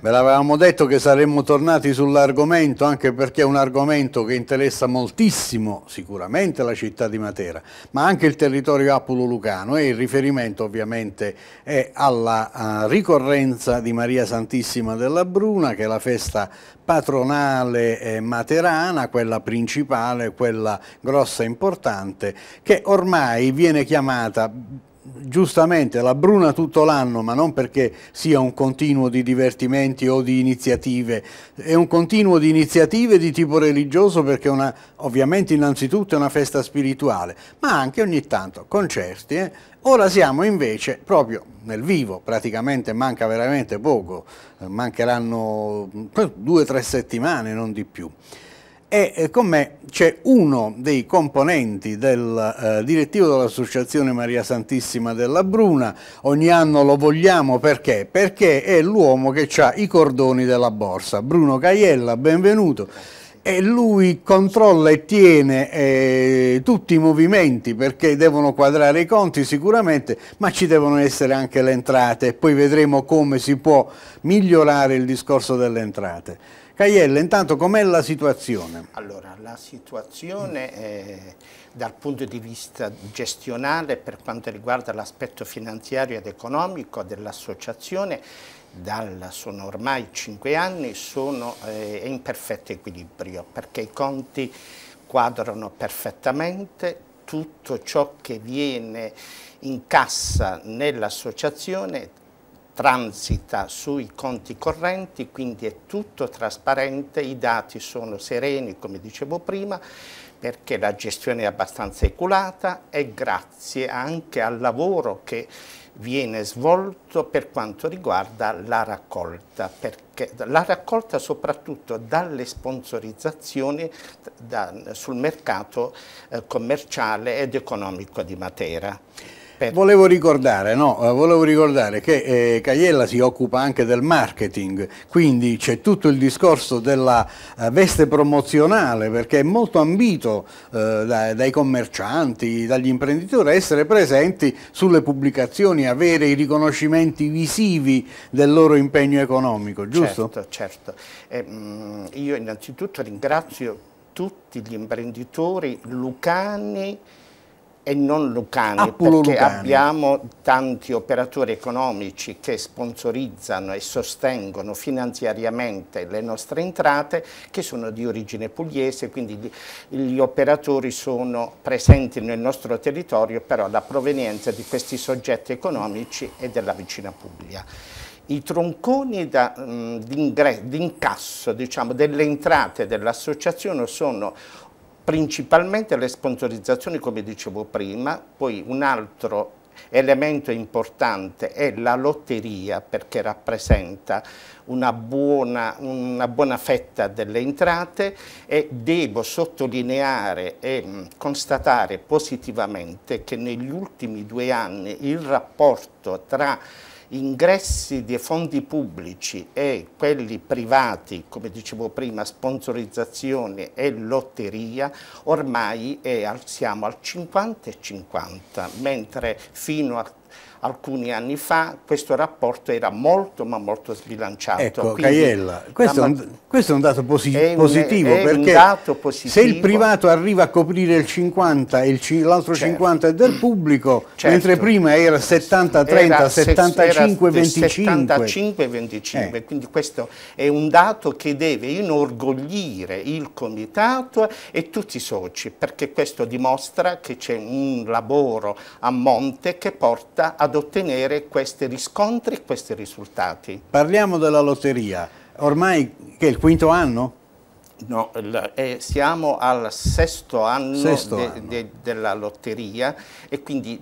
Ve l'avevamo detto che saremmo tornati sull'argomento, anche perché è un argomento che interessa moltissimo sicuramente la città di Matera, ma anche il territorio apulo-lucano, e il riferimento ovviamente è alla ricorrenza di Maria Santissima della Bruna, che è la festa patronale materana, quella principale, quella grossa e importante, che ormai viene chiamata giustamente la Bruna tutto l'anno, ma non perché sia un continuo di divertimenti o di iniziative, è un continuo di iniziative di tipo religioso, perché ovviamente innanzitutto è una festa spirituale, ma anche ogni tanto concerti. Ora siamo invece proprio nel vivo, praticamente manca veramente poco, mancheranno 2 o 3 settimane, non di più. E con me c'è uno dei componenti del direttivo dell'Associazione Maria Santissima della Bruna. Ogni anno lo vogliamo perché? Perché è l'uomo che ha i cordoni della borsa. Bruno Caiella, benvenuto. E lui controlla e tiene tutti i movimenti, perché devono quadrare i conti sicuramente, ma ci devono essere anche le entrate, e poi vedremo come si può migliorare il discorso delle entrate. Caiella, intanto com'è la situazione? Allora, la situazione dal punto di vista gestionale, per quanto riguarda l'aspetto finanziario ed economico dell'associazione, sono ormai 5 anni, è in perfetto equilibrio, perché i conti quadrano perfettamente. Tutto ciò che viene in cassa nell'associazione transita sui conti correnti, quindi è tutto trasparente, i dati sono sereni, come dicevo prima, perché la gestione è abbastanza eculata, e grazie anche al lavoro che viene svolto per quanto riguarda la raccolta, perché la raccolta soprattutto dalle sponsorizzazioni sul mercato commerciale ed economico di Matera. Volevo ricordare che Caiella si occupa anche del marketing, quindi c'è tutto il discorso della veste promozionale, perché è molto ambito dai commercianti, dagli imprenditori, a essere presenti sulle pubblicazioni, avere i riconoscimenti visivi del loro impegno economico, giusto? Certo. Io innanzitutto ringrazio tutti gli imprenditori lucani e non lucani, perché abbiamo tanti operatori economici che sponsorizzano e sostengono finanziariamente le nostre entrate, che sono di origine pugliese, quindi gli operatori sono presenti nel nostro territorio, però la provenienza di questi soggetti economici è della vicina Puglia. I tronconi d'incasso, diciamo, delle entrate dell'associazione sono principalmente le sponsorizzazioni, come dicevo prima, poi un altro elemento importante è la lotteria, perché rappresenta una buona fetta delle entrate, e devo sottolineare e constatare positivamente che negli ultimi 2 anni il rapporto tra ingressi dei fondi pubblici e quelli privati, come dicevo prima, sponsorizzazione e lotteria, ormai siamo al 50 e 50, mentre fino a alcuni anni fa questo rapporto era molto ma molto sbilanciato. Ecco, Caiella, questo è un dato positivo, perché se il privato arriva a coprire il 50 e l'altro 50 è del pubblico, mentre prima era 70-30, 75-25. 75-25, quindi questo è un dato che deve inorgoglire il comitato e tutti i soci, perché questo dimostra che c'è un lavoro a monte che porta ad ottenere questi riscontri e questi risultati. Parliamo della lotteria. Ormai che è il 5º anno? No, siamo al 6º anno della lotteria, e quindi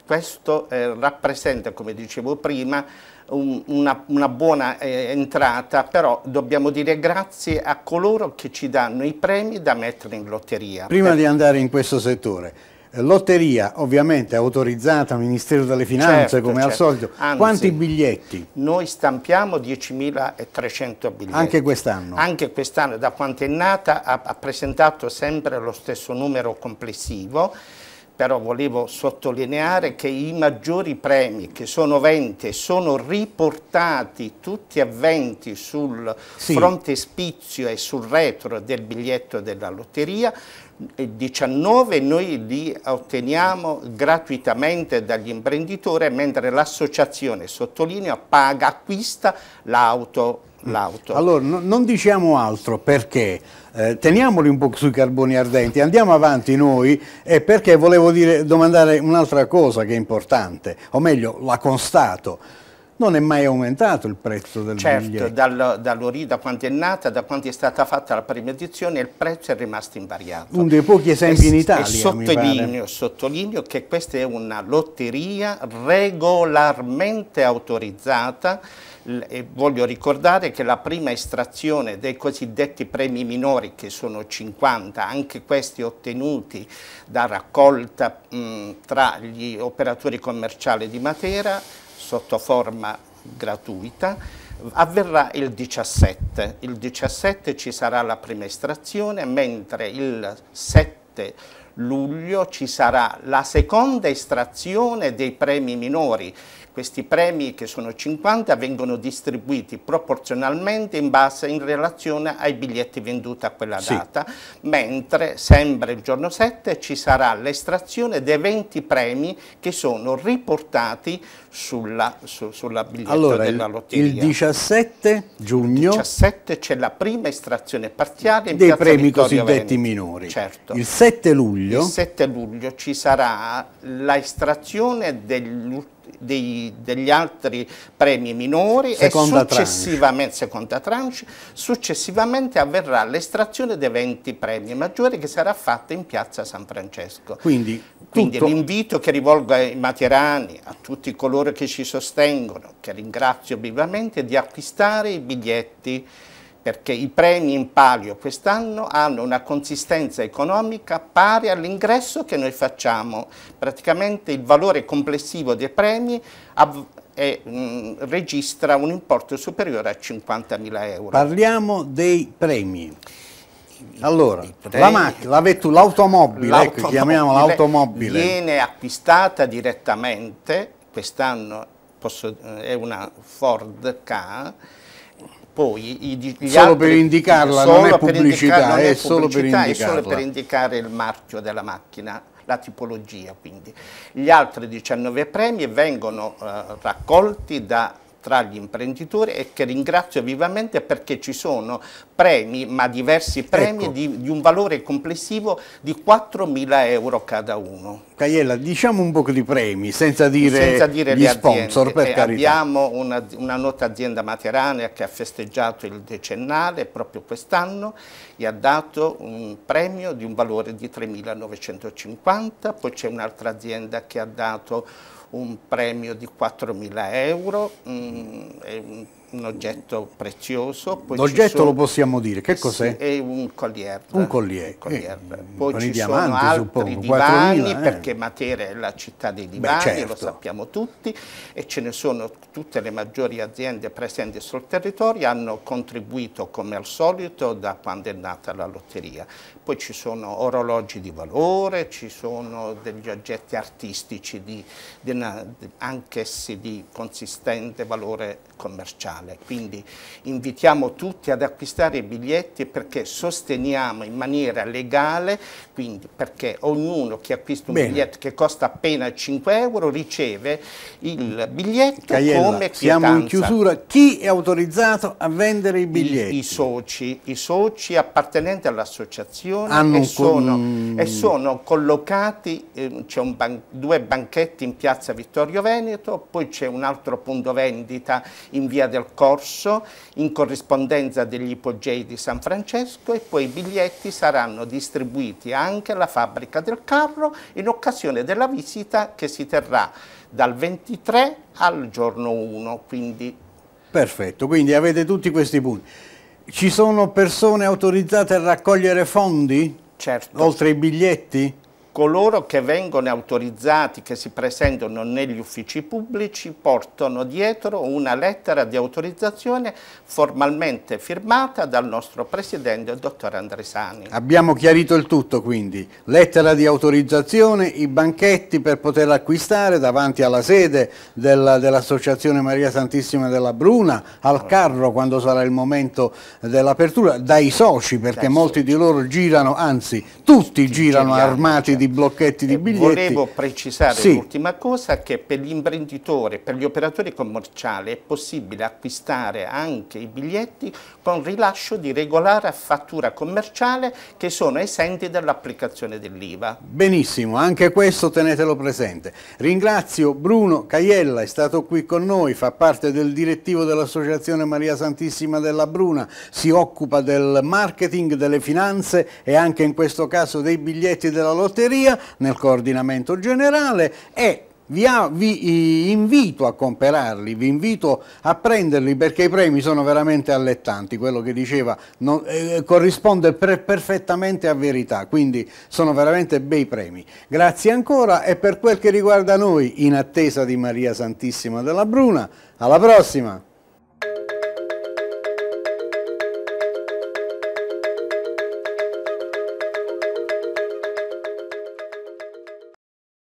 questo rappresenta, come dicevo prima, una buona entrata, però dobbiamo dire grazie a coloro che ci danno i premi da mettere in lotteria. Prima di andare in questo settore, Lotteria ovviamente autorizzata, Ministero delle Finanze, certo, come al solito. Anzi, quanti biglietti? Noi stampiamo 10.300 biglietti. Anche quest'anno? Anche quest'anno, da quando è nata, ha presentato sempre lo stesso numero complessivo, però volevo sottolineare che i maggiori premi, che sono 20, sono riportati tutti a 20 sul frontespizio e sul retro del biglietto della lotteria. 19 noi li otteniamo gratuitamente dagli imprenditori, mentre l'associazione, sottolineo, acquista l'auto. Allora, non diciamo altro, perché teniamoli un po' sui carboni ardenti, andiamo avanti noi, perché volevo domandare un'altra cosa che è importante, o meglio, la constato. Non è mai aumentato il prezzo del biglietto? Certo, da quando è nata, da quando è stata fatta la prima edizione, il prezzo è rimasto invariato. Uno dei pochi esempi in Italia, sottolineo che questa è una lotteria regolarmente autorizzata. E voglio ricordare che la prima estrazione dei cosiddetti premi minori, che sono 50, anche questi ottenuti da raccolta tra gli operatori commerciali di Matera, sotto forma gratuita, avverrà il 17. Il 17 ci sarà la prima estrazione, mentre il 7 luglio ci sarà la seconda estrazione dei premi minori. Questi premi, che sono 50, vengono distribuiti proporzionalmente in relazione ai biglietti venduti a quella data, mentre sempre il giorno 7 ci sarà l'estrazione dei 20 premi che sono riportati sulla biglietto della lotteria. Il 17 giugno 17 c'è la prima estrazione parziale in dei Piazza premi Vittorio cosiddetti Veneto. minori. Certo. Il 7 luglio ci sarà la estrazione degli altri premi minori seconda tranche. Successivamente avverrà l'estrazione dei 20 premi maggiori, che sarà fatta in Piazza San Francesco. Quindi l'invito che rivolgo ai materani, a tutti coloro che ci sostengono, che ringrazio vivamente, è di acquistare i biglietti, perché i premi in palio quest'anno hanno una consistenza economica pari all'ingresso che noi facciamo. Praticamente il valore complessivo dei premi registra un importo superiore a 50.000 euro. Parliamo dei premi. Allora, l'automobile, ecco, chiamiamola l'automobile. Viene acquistata direttamente, quest'anno è una Ford Ka. Poi solo per indicarla, non è pubblicità, è solo per indicarla. È solo per indicare il marchio della macchina, la tipologia. Quindi gli altri 19 premi vengono raccolti tra gli imprenditori, e che ringrazio vivamente, perché ci sono premi, ma diversi premi, ecco, di un valore complessivo di 4.000 euro cada uno. Caiella, diciamo un po' di premi, senza dire gli sponsor, per carità. Abbiamo una nota azienda materana che ha festeggiato il decennale proprio quest'anno e ha dato un premio di un valore di 3.950, poi c'è un'altra azienda che ha dato un premio di 4.000 euro, è un oggetto prezioso. L'oggetto lo possiamo dire, che cos'è? Sì, è un collier. Un collier. Poi ci sono altri divani, perché Matera è la città dei divani, certo, lo sappiamo tutti, e ce ne sono tutte le maggiori aziende presenti sul territorio, hanno contribuito come al solito da quando è nata la lotteria. Poi ci sono orologi di valore, ci sono degli oggetti artistici anch'essi di consistente valore commerciale. Quindi invitiamo tutti ad acquistare i biglietti, perché sosteniamo in maniera legale, quindi perché ognuno che acquista un biglietto che costa appena 5 euro riceve il biglietto come quietanza. Siamo in chiusura. Chi è autorizzato a vendere i biglietti? I soci appartenenti all'associazione, e sono collocati, c'è due banchetti in Piazza Vittorio Veneto, poi c'è un altro punto vendita in Via del Corso, in corrispondenza degli ipogei di San Francesco, e poi i biglietti saranno distribuiti anche alla fabbrica del carro in occasione della visita che si terrà dal 23 al giorno 1. Quindi. Perfetto, quindi avete tutti questi punti. Ci sono persone autorizzate a raccogliere fondi? Certo. Oltre ai biglietti? coloro che vengono autorizzati, che si presentano negli uffici pubblici, portano dietro una lettera di autorizzazione formalmente firmata dal nostro Presidente, il dottor Andresani. Abbiamo chiarito il tutto quindi, lettera di autorizzazione, i banchetti per poter acquistare davanti alla sede dell'Associazione Maria Santissima della Bruna, al carro quando sarà il momento dell'apertura, dai soci, perché molti di loro girano, anzi tutti girano armati di blocchetti di biglietti. Volevo precisare l'ultima cosa, che per gli imprenditori, per gli operatori commerciali è possibile acquistare anche i biglietti con rilascio di regolare fattura commerciale, che sono esenti dall'applicazione dell'IVA. Benissimo, anche questo tenetelo presente. Ringrazio Bruno Caiella, è stato qui con noi, fa parte del direttivo dell'Associazione Maria Santissima della Bruna, si occupa del marketing, delle finanze e anche in questo caso dei biglietti della lotteria nel coordinamento generale, e vi invito a comprarli, vi invito a prenderli, perché i premi sono veramente allettanti, quello che diceva corrisponde perfettamente a verità, quindi sono veramente bei premi. Grazie ancora, e per quel che riguarda noi, in attesa di Maria Santissima della Bruna, alla prossima!